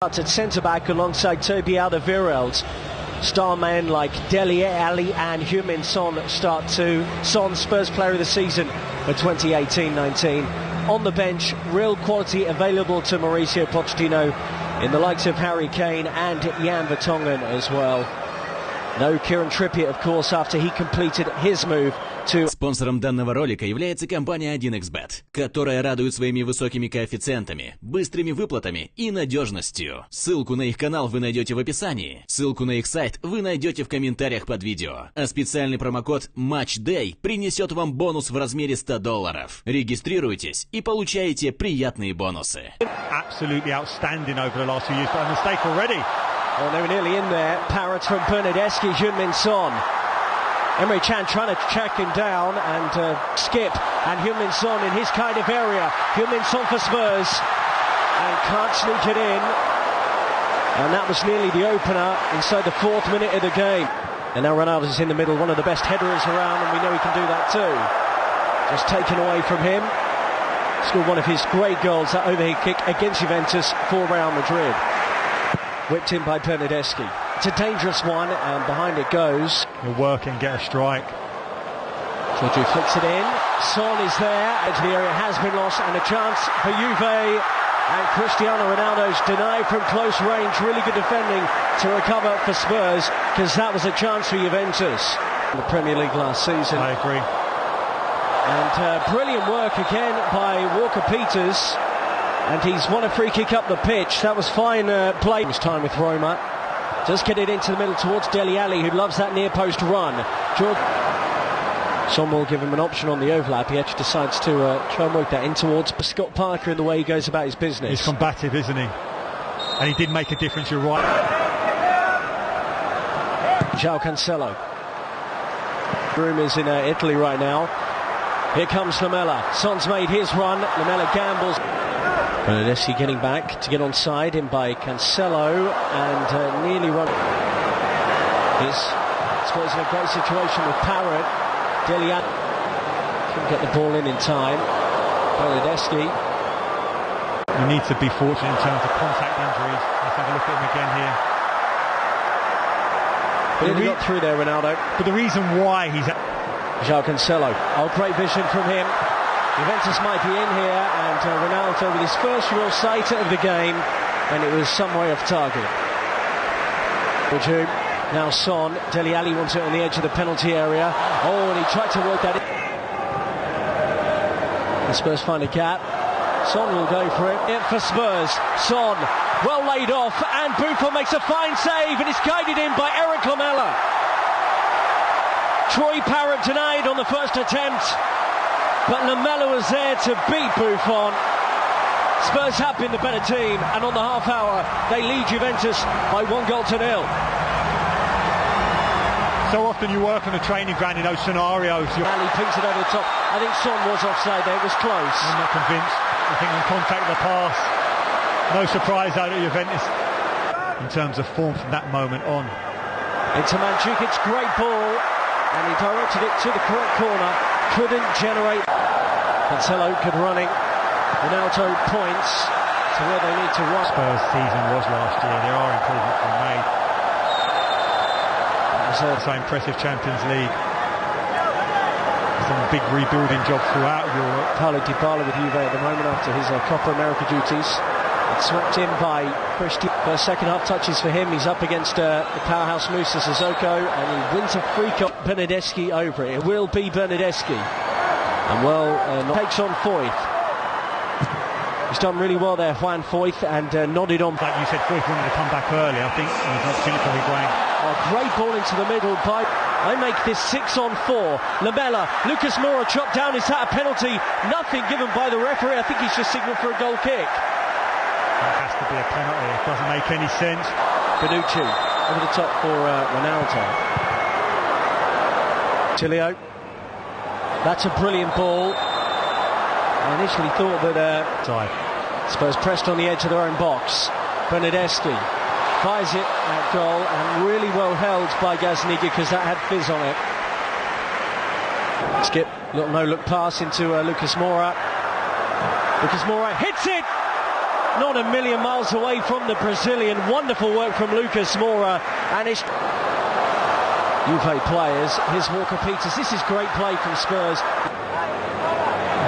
At centre-back alongside Toby Alderweireld. Star men like Dele Alli and Heung-min Son start to Son, Spurs Player of the Season for 2018-19. On the bench, real quality available to Mauricio Pochettino in the likes of Harry Kane and Jan Vertonghen as well. No Kieran Trippier, of course, after he completed his move to... Спонсором данного ролика является компания 1xBet, которая радует своими высокими коэффициентами, быстрыми выплатами и надежностью. Ссылку на их канал вы найдете в описании. Ссылку на их сайт вы найдете в комментариях под видео. А специальный промокод MATCHDAY принесет вам бонус в размере $100. Регистрируйтесь и получаете приятные бонусы. Absolutely outstanding over the last few years, but a mistake already. Oh, they were nearly in there. Parrots from Bernardeschi, Heung-min Son. Emre Can trying to track him down and skip. And Heung-min Son in his kind of area. Heung-min Son for Spurs. And can't sneak it in. And that was nearly the opener inside the 4th minute of the game. And now Ronaldo's in the middle, one of the best headers around, and we know he can do that too. Just taken away from him. Scored one of his great goals, that overhead kick against Juventus for Real Madrid. Whipped in by Bernardeschi. It's a dangerous one, and behind it goes. He'll work and get a strike. Giorgio flicks it in. Son is there. Edge of the area has been lost, and a chance for Juve. And Cristiano Ronaldo's denied from close range. Really good defending to recover for Spurs, because that was a chance for Juventus in the Premier League last season. I agree. And brilliant work again by Walker-Peters. And he's won a free kick up the pitch. That was fine play. It was time with Roma. Just get it into the middle towards Dele Alli, who loves that near post run. Son will give him an option on the overlap. He actually decides to try and work that in towards Scott Parker in the way he goes about his business. He's combative, isn't he? And he did make a difference, you're right. João Cancelo. Rumours in Italy right now. Here comes Lamela. Son's made his run. Lamela gambles. Bernardeschi getting back to get onside, in by Cancelo, and nearly run. Spurs in a great situation with Parrot. Dele Alli couldn't get the ball in time. Bernardeschi. You need to be fortunate in terms of contact injuries. Let's have a look at him again here. But he got through there, Ronaldo. But the reason why he's... João Cancelo. Oh, great vision from him. Juventus might be in here, and Ronaldo with his first real sight of the game, and it was some way off target. Now Son. Dele Alli wants it on the edge of the penalty area. Oh, and he tried to work that in. The Spurs find a gap. Son will go for it. For Spurs. Son, well laid off, and Buffon makes a fine save, and it's guided in by Eric Lamela. Troy Parrott denied on the first attempt, but Lamela was there to beat Buffon. Spurs have been the better team, and on the half hour they lead Juventus by 1-0. So often you work on a training ground in those scenarios. Ali pings it over the top. I think Son was offside there, it was close. I'm not convinced. I think on contact of the pass, no surprise out at Juventus in terms of form from that moment on. Into Mandzukic, great ball, and he directed it to the correct corner. Couldn't generate. Cancelo good running. Ronaldo points to where they need to run. Spurs season was last year. There are improvements being made. It was so impressive Champions League. Some big rebuilding job throughout Europe. Paulo Dybala with Juve at the moment after his Copa America duties. It's swept in by Christie. First second half touches for him. He's up against the powerhouse Moussa Sissoko, and he wins a free kick. Bernardeschi over it. It will be Bernardeschi. And takes on Foyth. He's done really well there, Juan Foyth, and nodded on. Like you said, Foyth wanted to come back early. I think there's an opportunity for Higuain. Oh, great ball into the middle by... They make this 6-on-4. Lamela, Lucas Moura chopped down. Is that a penalty? Nothing given by the referee. I think he's just signalled for a goal kick. That has to be a penalty. It doesn't make any sense. Bonucci over the top for Ronaldo. Tilio. That's a brilliant ball. I initially thought that Spurs pressed on the edge of their own box. Bernardeschi fires it at goal, and really well held by Gazaniga, because that had fizz on it. Skip, little no-look pass into Lucas Moura. Lucas Moura hits it! not a million miles away from the Brazilian. Wonderful work from Lucas Moura, and it's Juve players. Here's Walker-Peters. This is great play from Spurs.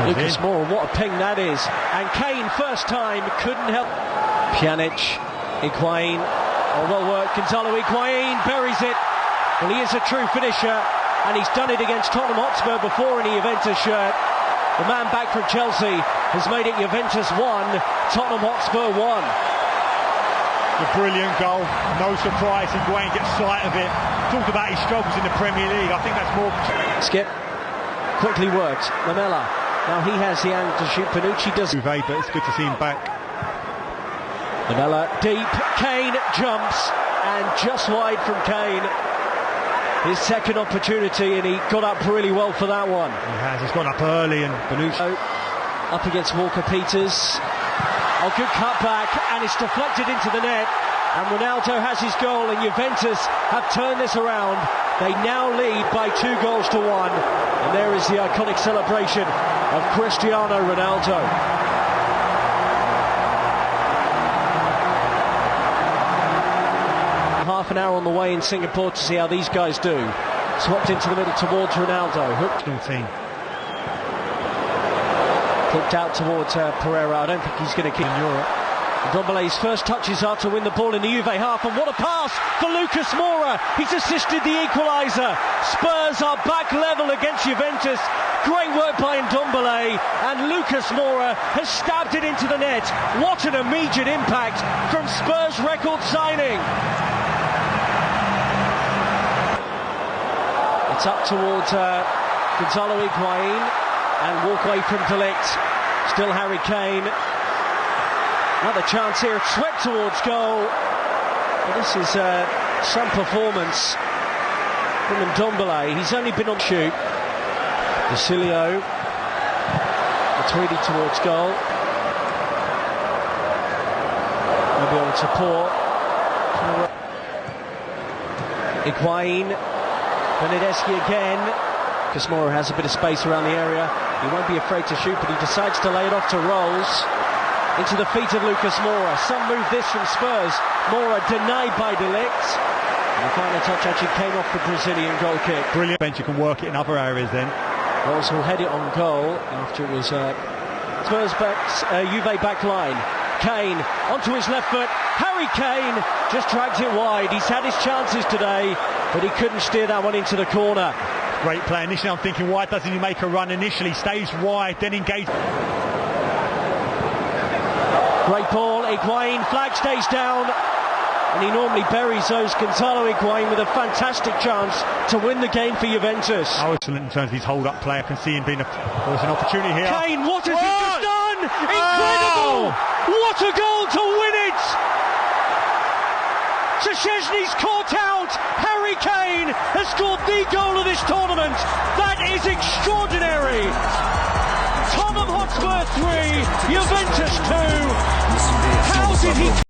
Lucas Moura, what a ping that is. And Kane, first time, couldn't help. Pjanic, Higuain, well worked. Gonzalo Higuain buries it. Well, he is a true finisher, and he's done it against Tottenham Hotspur before in a Juventus shirt. The man back from Chelsea has made it Juventus 1, Tottenham Hotspur 1. A brilliant goal. No surprise Higuain gets sight of it. Talk about his struggles in the Premier League. I think that's more. Skip quickly worked. Lamela. Now he has the angle to shoot. Panucci does. Juve, but it's good to see him back. Lamela deep. Kane jumps, and just wide from Kane. His second opportunity, and he got up really well for that one. He has. He's gone up early, and Panucci up against Walker-Peters. Oh, good cutback, and it's deflected into the net. And Ronaldo has his goal, and Juventus have turned this around. They now lead by 2 goals to 1. And there is the iconic celebration of Cristiano Ronaldo. Half an hour on the way in Singapore to see how these guys do. Swapped into the middle towards Ronaldo. Hooked. team. Flipped out towards Pereira. I don't think he's going to keep in Europe. Ndombele's first touches are to win the ball in the Juve half, and what a pass for Lucas Moura. He's assisted the equaliser. Spurs are back level against Juventus. Great work by Ndombele, and Lucas Moura has stabbed it into the net. What an immediate impact from Spurs' record signing. It's up towards Gonzalo Higuain, and walk away from De Ligt. Still Harry Kane. Another chance here, swept towards goal. Well, this is some performance from Ndombele. He's only been on shoot. Desilio, Matuidi towards goal. Maybe on support. Higuain, Bernardeschi again. Moura has a bit of space around the area. He won't be afraid to shoot, but he decides to lay it off to Rolls. Into the feet of Lucas Moura. Some move this from Spurs. Moura denied by De Ligt. And the final touch actually came off the Brazilian goal kick. Brilliant bench, you can work it in other areas then. Rolls will head it on goal after it was Spurs Juve back line. Kane onto his left foot. Harry Kane just dragged it wide. He's had his chances today, but he couldn't steer that one into the corner. Great play. Initially I'm thinking, why doesn't he make a run initially? Stays wide, then engage. Great ball, Higuain, flag stays down, and he normally buries those. Gonzalo Higuain with a fantastic chance to win the game for Juventus. Excellent in terms of his hold-up play. I can see him being there was an opportunity here. Kane, what has he just done? Incredible! What a goal to win it! Szczesny's caught out. Harry Kane has scored the goal of this tournament. That is extraordinary. Tottenham Hotspur 3, Juventus 2. How did he...